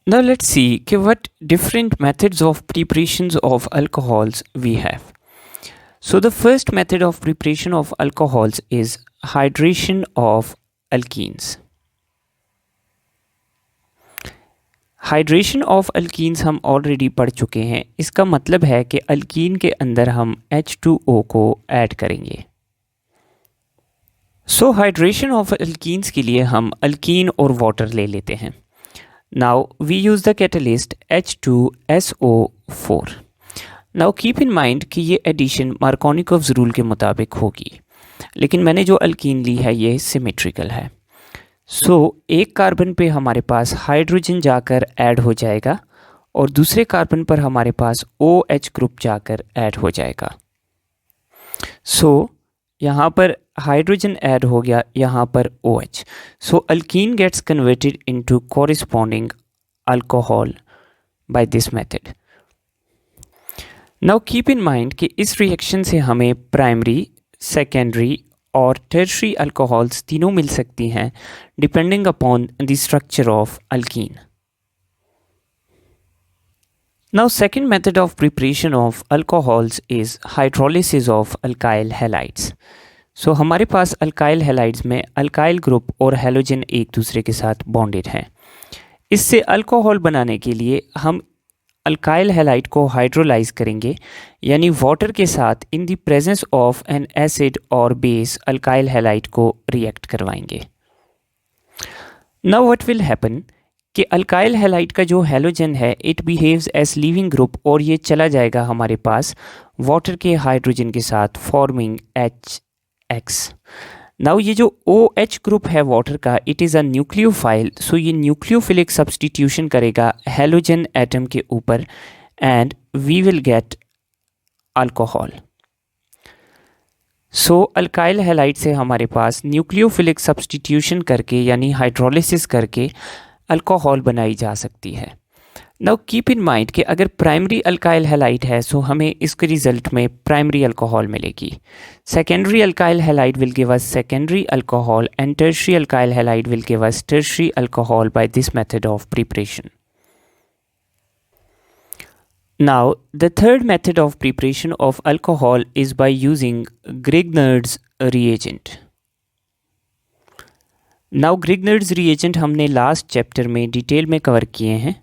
Now let's see what different methods of preparations of alcohols we have. So the first method of preparation of alcohols is hydration of alkenes. Hydration of alkenes हम already पढ़ चुके हैं। इसका मतलब है कि alkyne के अंदर हम H2O को ऐड करेंगे। सो हाइड्रेशन ऑफ अल्कीन्स के लिए हम अल्कीन और वाटर ले लेते हैं। Now we use the catalyst H2SO4। Now keep in mind कि ये एडिशन मार्कोनिकोव्स रूल के मुताबिक होगी, लेकिन मैंने जो अल्कीन ली है ये सिमेट्रिकल है। सो एक कार्बन पे हमारे पास हाइड्रोजन जाकर ऐड हो जाएगा और दूसरे कार्बन पर हमारे पास OH ग्रुप जाकर ऐड हो जाएगा। सो यहाँ पर हाइड्रोजन ऐड हो गया, यहाँ पर OH। So alkene gets converted into corresponding alcohol by this method. Now keep in mind कि इस रिएक्शन से हमें प्राइमरी, सेकेंडरी और टर्शरी अल्कोहल्स तीनों मिल सकती हैं depending upon the structure of alkene. Now second method of preparation of alcohols is hydrolysis of alkyl halides. So हमारे पास अल्काइल हैलाइड्स में अल्काइल ग्रुप और हैलोजन एक दूसरे के साथ बॉन्डेड हैं। इससे अल्कोहल बनाने के लिए हम अल्काइल हैलाइड को हाइड्रोलाइज करेंगे, यानी वाटर के साथ in the presence of an acid और बेस अल्काइल हैलाइड को रिएक्ट करवाएंगे। नाउ व्हाट विल हैपन कि अल्काइल हैलाइड का जो हैलोजन है it behaves as leaving group और ये चला जाएगा हमारे पास वाटर के हाइड्रोजन के साथ फॉर्मिंग HX। नाउ ये जो OH ग्रुप है वाटर का it is a nucleophile. So ये न्यूक्लियोफिलिक सब्सटीट्यूशन करेगा हैलोजन एटम के ऊपर and we will get alcohol. So alkyl halide से हमारे पास न्यूक्लियोफिलिक सब्सटीट्यूशन करके यानी हाइड्रोलिसिस करके अल्कोहल बनाई जा सकती है। नाउ कीप इन माइंड कि अगर प्राइमरी अल्काइल हैलाइड है सो हमें इसके रिजल्ट में प्राइमरी अल्कोहल मिलेगी। Secondary alkyl halide will give us secondary alcohol and tertiary alkyl halide will give us tertiary alcohol by this method of preparation. Now the third method of preparation of alcohol is by using Grignard's reagent. Now Grignard's reagent हमने last chapter में detail में cover किए हैं।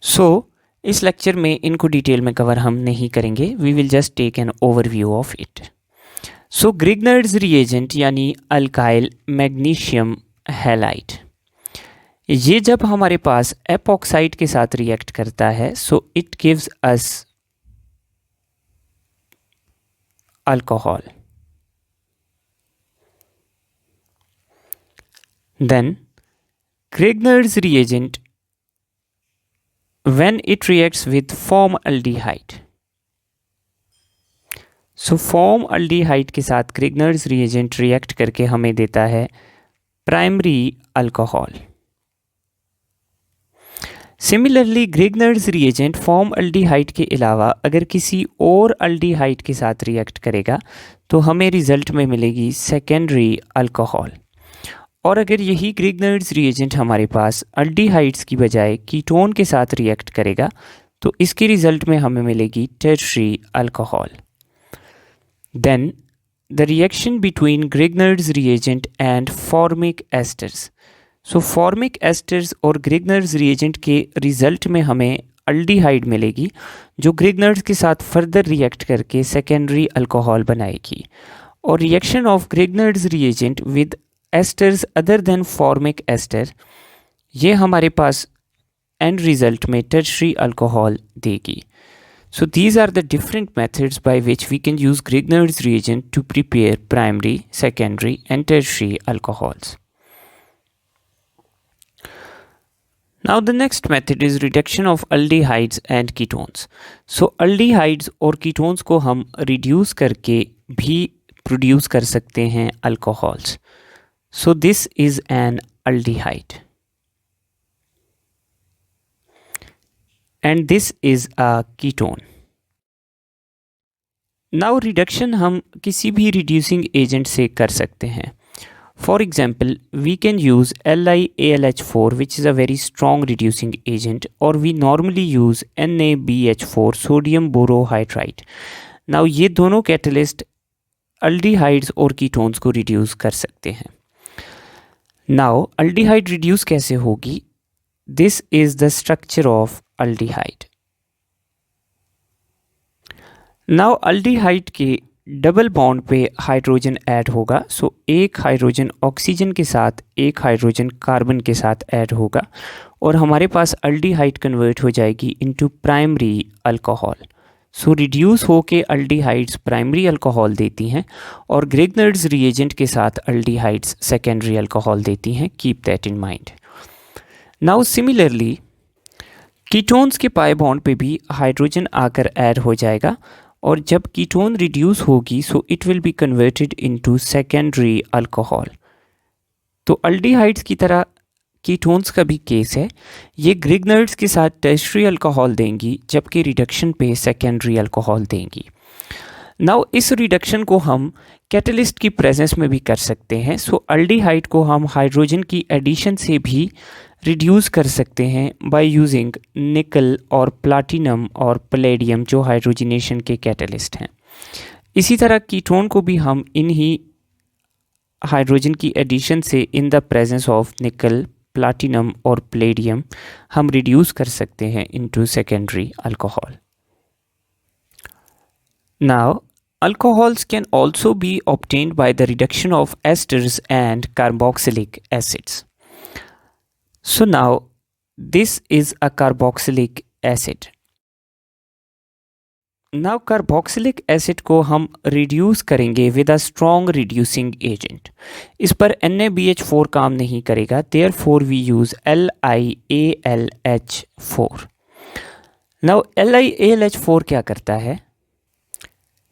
सो इस lecture में इनको detail में cover हम नहीं करेंगे, we will just take an overview of it. So Grignard's reagent यानी अल्काइल मैग्नीशियम हैलाइड, ये जब हमारे पास एपॉक्साइड के साथ रिएक्ट करता है so it gives us alcohol. Then Grignard's reagent when it reacts with formaldehyde, so formaldehyde के साथ ग्रिग्नर्स रिएजेंट रिएक्ट करके हमें देता है primary alcohol. Similarly Grignard's reagent formaldehyde के अलावा अगर किसी और अल्डिहाइड के साथ रिएक्ट करेगा तो हमें रिजल्ट में मिलेगी सेकेंडरी अल्कोहल। और अगर यही ग्रिग्नर्स रिएजेंट हमारे पास अल्डिहाइड्स की बजाय कीटोन के साथ रिएक्ट करेगा तो इसके रिजल्ट में हमें मिलेगी tertiary alcohol. Then the reaction between Grignard's reagent and formic esters, so formic esters और ग्रिग्नर्स रिएजेंट के रिजल्ट में हमें अल्डिहाइड मिलेगी जो ग्रिग्नर्स के साथ फर्दर रिएक्ट करके सेकेंडरी अल्कोहल बनाएगी। और reaction of Grignard's reagent with esters other than formic ester ये हमारे पास एंड रिजल्ट में टर्शरी अल्कोहल देगी। So these are the different methods by which we can use Grignard's reagent to prepare primary, secondary and tertiary alcohols. Now the next method is reduction of aldehydes and ketones. So aldehydes और ketones को हम reduce करके भी produce कर सकते हैं alcohols. So this is an aldehyde and this is a ketone. Now reduction हम किसी भी reducing agent से कर सकते हैं। For example, we can use LiAlH4, which is a very strong reducing agent, or we normally use NaBH4, sodium borohydride. Now ये दोनों catalyst aldehydes और कीटोन्स को रिड्यूस कर सकते हैं. नाउ अल्डिहाइड रिड्यूस कैसे होगी? This is the structure of aldehyde. Now aldehyde के डबल बॉन्ड पे हाइड्रोजन ऐड होगा. सो एक हाइड्रोजन ऑक्सीजन के साथ एक हाइड्रोजन कार्बन के साथ ऐड होगा और हमारे पास अल्डिहाइड कन्वर्ट हो जाएगी इनटू प्राइमरी अल्कोहल. सो रिड्यूस होके अल्डिहाइड्स प्राइमरी अल्कोहल देती हैं और ग्रेगनर्स रिएजेंट के साथ अल्डिहाइड्स सेकेंडरी अल्कोहल देती हैं. Keep that in mind. Now similarly ketones के पाई बॉन्ड पे भी हाइड्रोजन आकर ऐड हो जाएगा और जब कीटोन रिड्यूस होगी so it will be converted into secondary alcohol. तो अल्डिहाइड्स की तरह कीटोन्स का भी केस है. ये ग्रिग्नर्ड्स के साथ टर्शरी अल्कोहल देंगी जबकि रिडक्शन पे सेकेंडरी अल्कोहल देंगी. नाउ इस रिडक्शन को हम कैटलिस्ट की प्रेजेंस में भी कर सकते हैं. सो अल्डिहाइड को हम हाइड्रोजन की एडिशन से भी रिड्यूस कर सकते हैं बाय यूजिंग निकल और प्लाटिनम और पैलेडियम जो हाइड्रोजनेशन के कैटलिस्ट हैं. इसी तरह कीटोन को भी हम इन्हीं हाइड्रोजन की एडिशन से इन द प्रेजेंस ऑफ निकल, प्लाटिनम और पैलेडियम हम रिड्यूस कर सकते हैं into secondary alcohol. Now alcohols can also be obtained by the reduction of esters and carboxylic acids. So now this is a carboxylic acid. Now carboxylic acid को हम reduce करेंगे with a strong reducing agent. इस पर NaBH4 काम नहीं करेगा, therefore we use LiAlH4. Now LiAlH4 क्या करता है?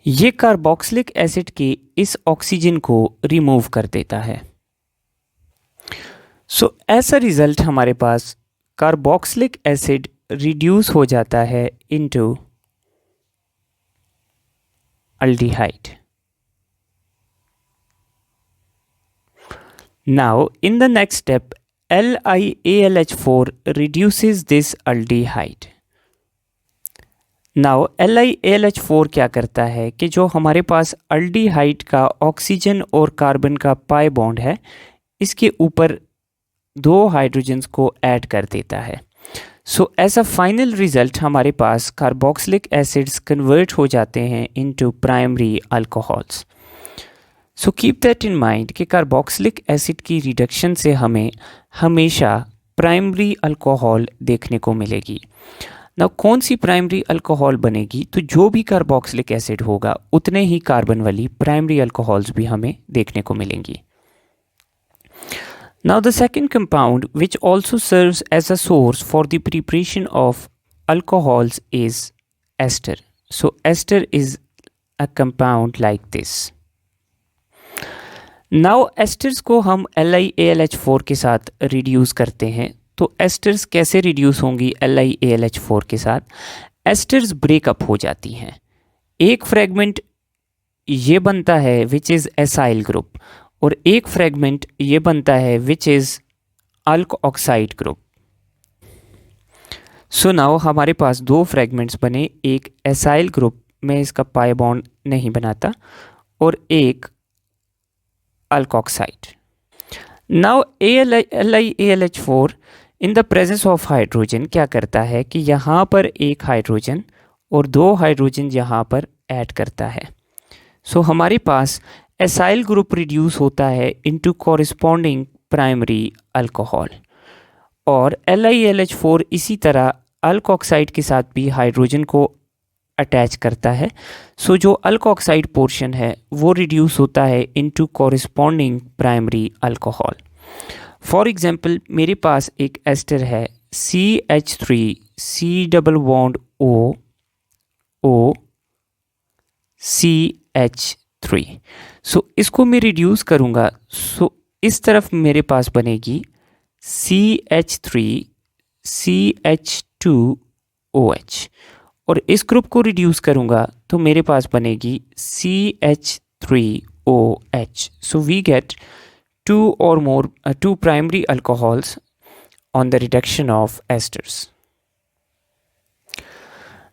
ये कार्बोक्सिलिक एसिड के इस ऑक्सीजन को रिमूव कर देता है. सो एज अ रिजल्ट हमारे पास कार्बोक्सिलिक एसिड रिड्यूस हो जाता है into aldehyde. Now in the next step LiAlH4 reduces this aldehyde. Now LiAlH4 क्या करता है कि जो हमारे पास अल्डिहाइड का ऑक्सीजन और कार्बन का पाई बॉन्ड है इसके ऊपर दो हाइड्रोजन्स को ऐड कर देता है. So as a final result हमारे पास कार्बोक्सिलिक एसिड्स कन्वर्ट हो जाते हैं into primary alcohols. So keep that in mind कि कार्बोक्सिलिक एसिड की रिडक्शन से हमें हमेशा प्राइमरी अल्कोहल देखने को मिलेगी. ना कौन सी प्राइमरी अल्कोहल बनेगी? तो जो भी कार्बोक्सिलिक एसिड होगा उतने ही कार्बन वाली प्राइमरी अल्कोहल्स भी हमें देखने को मिलेंगी. Now the second compound which also serves as a source for the preparation of alcohols is ester. So ester is a compound like this. Now esters को हम LiAlH4 के साथ रिड्यूस करते हैं. तो एस्टर्स कैसे रिड्यूस होंगी LiAlH4 के साथ? एस्टर्स ब्रेकअप हो जाती हैं. एक फ्रेगमेंट ये बनता है विच इज़ एसाइल ग्रुप और एक फ्रेगमेंट ये बनता है which is alkoxide group. So now हमारे पास दो फ्रेगमेंट्स बने, एक एसाइल ग्रुप में इसका पाई बॉन्ड नहीं बनाता और एक alkoxide. Now LiAlH4 in the presence of hydrogen क्या करता है कि यहाँ पर एक हाइड्रोजन और दो हाइड्रोजन यहाँ पर ऐड करता है. सो हमारे पास एसाइल ग्रुप रिड्यूस होता है इनटू कॉरिस्पॉन्डिंग प्राइमरी अल्कोहल और LiAlH4 इसी तरह अल्कोक्साइड के साथ भी हाइड्रोजन को अटैच करता है. सो जो अल्कोक्साइड पोर्शन है वो रिड्यूस होता है into corresponding primary alcohol. For example मेरे पास एक एस्टर है CH3 C double bond O CH3. सो इसको मैं रिड्यूस करूँगा. सो इस तरफ मेरे पास बनेगी CH3 CH2OH और इस ग्रुप को रिड्यूस करूँगा तो मेरे पास बनेगी CH3OH. So we get two primary alcohols on the reduction of esters.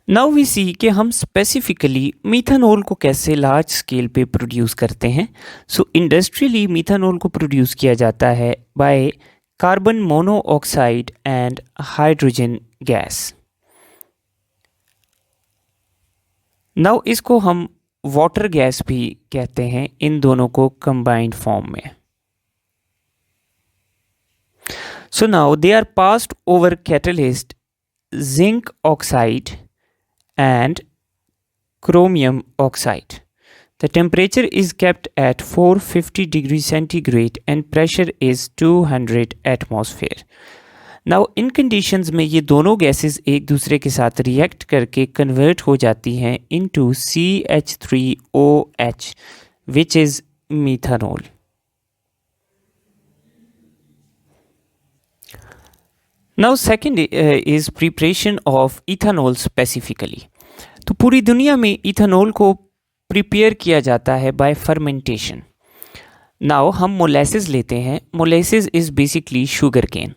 Now we see कि हम स्पेसिफिकली मीथानॉल को कैसे लार्ज स्केल पे प्रोड्यूस करते हैं. सो इंडस्ट्रियली मीथानॉल को प्रोड्यूस किया जाता है by carbon monoxide and hydrogen gas. Now इसको हम वाटर गैस भी कहते हैं इन दोनों को कंबाइंड फॉर्म में. So now they are passed over catalyst zinc oxide and chromium oxide. The temperature is kept at 450 degrees centigrade and pressure is 200 atmosphere. Now in conditions में ये दोनों gases एक दूसरे के साथ react करके convert हो जाती हैं into CH3OH which is methanol. Now second is preparation of ethanol specifically. तो पूरी दुनिया में इथेनॉल को प्रिपेयर किया जाता है बाय फर्मेंटेशन. नाउ हम मोलेसेस लेते हैं. Molasses is basically sugar cane.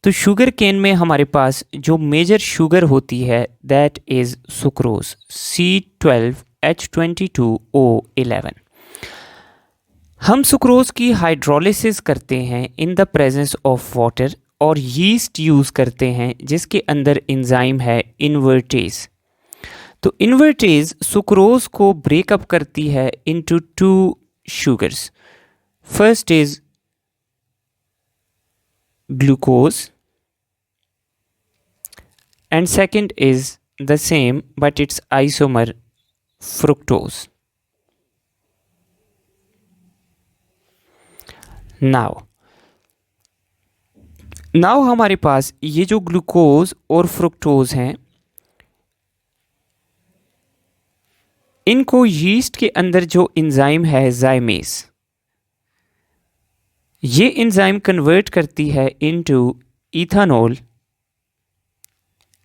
तो शुगर केन में हमारे पास जो मेजर शुगर होती है दैट इज़ सुक्रोज C12H22O11. हम सुक्रोज की हाइड्रोलिसिस करते हैं इन द प्रेजेंस ऑफ वाटर और यीस्ट यूज़ करते हैं जिसके अंदर एंजाइम है इन्वर्टेज. तो इन्वर्टेज सुक्रोज को ब्रेकअप करती है into two sugars. First is glucose and second is the same but it's isomer fructose. Now हमारे पास ये जो ग्लूकोज और फ्रुक्टोज हैं इनको यीस्ट के अंदर जो एंजाइम है जाइमेस, ये एंजाइम कन्वर्ट करती है into ethanol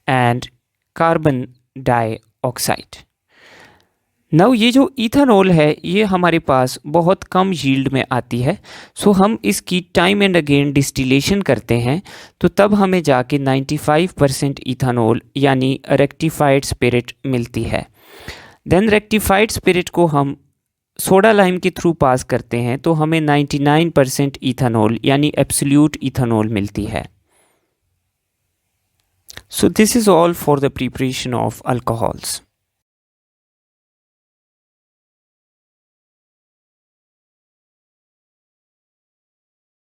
and carbon dioxide. Now ये जो इथेनॉल है ये हमारे पास बहुत कम यील्ड में आती है. सो हम इसकी टाइम एंड अगेन डिस्टिलेशन करते हैं तो तब हमें जाके 95% इथेनॉल यानी रेक्टिफाइड स्पिरिट मिलती है. देन रेक्टिफाइड स्पिरिट को हम सोडा लाइम के थ्रू पास करते हैं तो हमें 99% इथेनॉल यानी एब्सोल्यूट इथेनॉल मिलती है. So this is all for the preparation of alcohols.